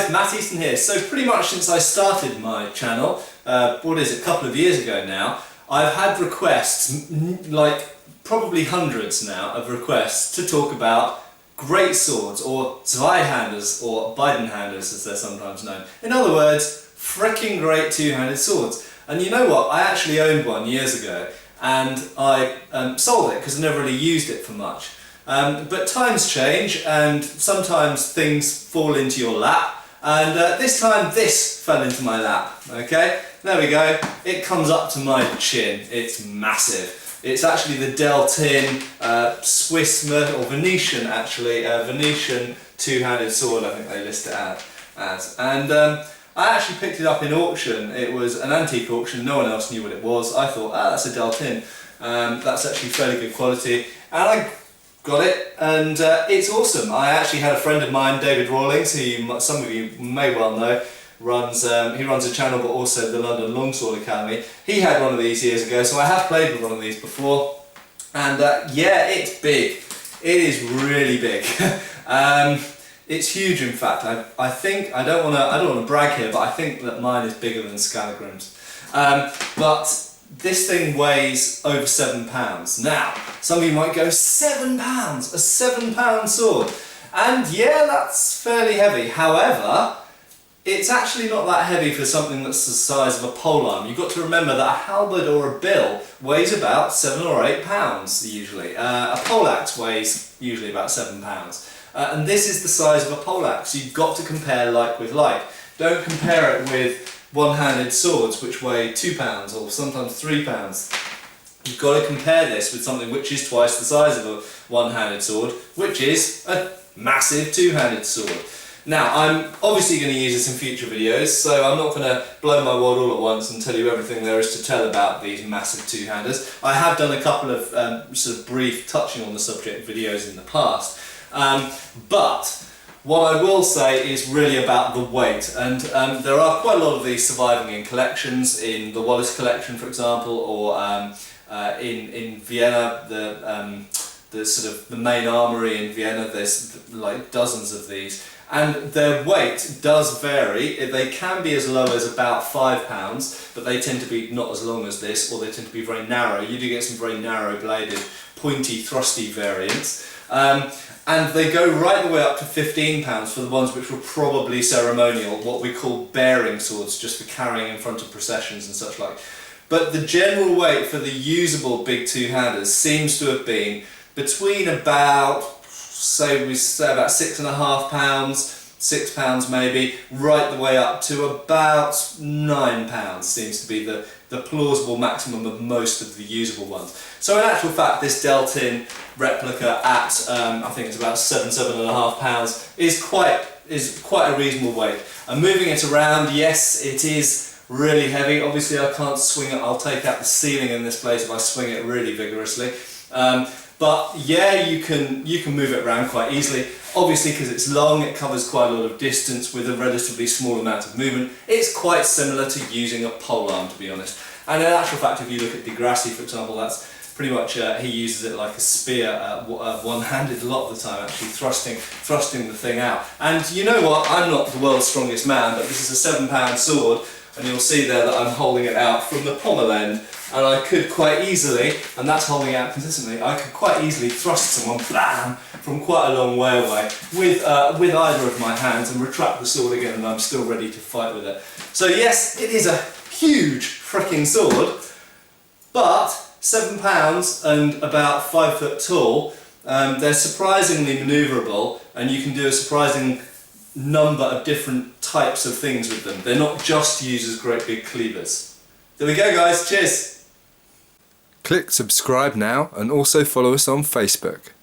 guys, Matt Easton here. So pretty much since I started my channel, a couple of years ago now, I've had requests, like probably hundreds now of requests to talk about great swords, or Zweihanders, or Beidenhanders as they're sometimes known. In other words, freaking great two-handed swords. And you know what, I actually owned one years ago and I sold it because I never really used it for much. But times change and sometimes things fall into your lap, and this time this fell into my lap, okay? There we go, it comes up to my chin, it's massive. It's actually the Deltin Swiss or Venetian actually, Venetian two-handed sword I think they list it as. And I actually picked it up in auction. It was an antique auction, no one else knew what it was. I thought, that's a Deltin, that's actually fairly good quality. And I got it, and it's awesome. I actually had a friend of mine, David Rawlings, who some of you may well know, he runs a channel but also the London Longsword Academy. He had one of these years ago, so I have played with one of these before, and yeah, it's big. It is really big. It's huge, in fact. I think I don't want to brag here, but I think that mine is bigger than Scalagrim's. But this thing weighs over £7. Now, some of you might go, £7, a £7 sword. And yeah, that's fairly heavy. However, it's actually not that heavy for something that's the size of a polearm. You've got to remember that a halberd or a bill weighs about £7 or £8 usually. A poleaxe weighs usually about £7. And this is the size of a poleaxe. You've got to compare like with like. Don't compare it with one-handed swords which weigh £2 or sometimes £3. You've got to compare this with something which is twice the size of a one-handed sword, which is a massive two-handed sword. Now, I'm obviously going to use this in future videos, so I'm not going to blow my wad all at once and tell you everything there is to tell about these massive two-handers. I have done a couple of sort of brief touching on the subject videos in the past, but what I will say is really about the weight, and there are quite a lot of these surviving in collections, in the Wallace collection for example, or in Vienna, the sort of the main armoury in Vienna. There's like dozens of these, and their weight does vary. They can be as low as about £5, but they tend to be not as long as this, or they tend to be very narrow. You do get some very narrow bladed, pointy, thrusty variants. And they go right the way up to £15 for the ones which were probably ceremonial, what we call bearing swords, just for carrying in front of processions and such like. But the general weight for the usable big two-handers seems to have been between about, say about £6.5, £6 maybe, right the way up to about £9 seems to be the plausible maximum of most of the usable ones. So in actual fact, this Deltin replica at I think it's about £7.5 is quite a reasonable weight. And moving it around, yes, it is really heavy. Obviously I can't swing it, I'll take out the ceiling in this place if I swing it really vigorously. But yeah, you can move it around quite easily. Obviously, because it's long, it covers quite a lot of distance with a relatively small amount of movement. It's quite similar to using a polearm, to be honest. And in actual fact, if you look at Di Grassi, for example, that's pretty much, he uses it like a spear, one-handed a lot of the time, actually thrusting the thing out. And you know what, I'm not the world's strongest man, but this is a £7 sword, and you'll see there that I'm holding it out from the pommel end, and I could quite easily, and that's holding it out consistently, I could quite easily thrust someone, blam, from quite a long way away with either of my hands and retract the sword again, and I'm still ready to fight with it. So yes, it is a huge freaking sword, but £7 and about 5 foot tall, they're surprisingly manoeuvrable, and you can do a surprising number of different types of things with them. They're not just used as great big cleavers. There we go guys, cheers! Click subscribe now and also follow us on Facebook.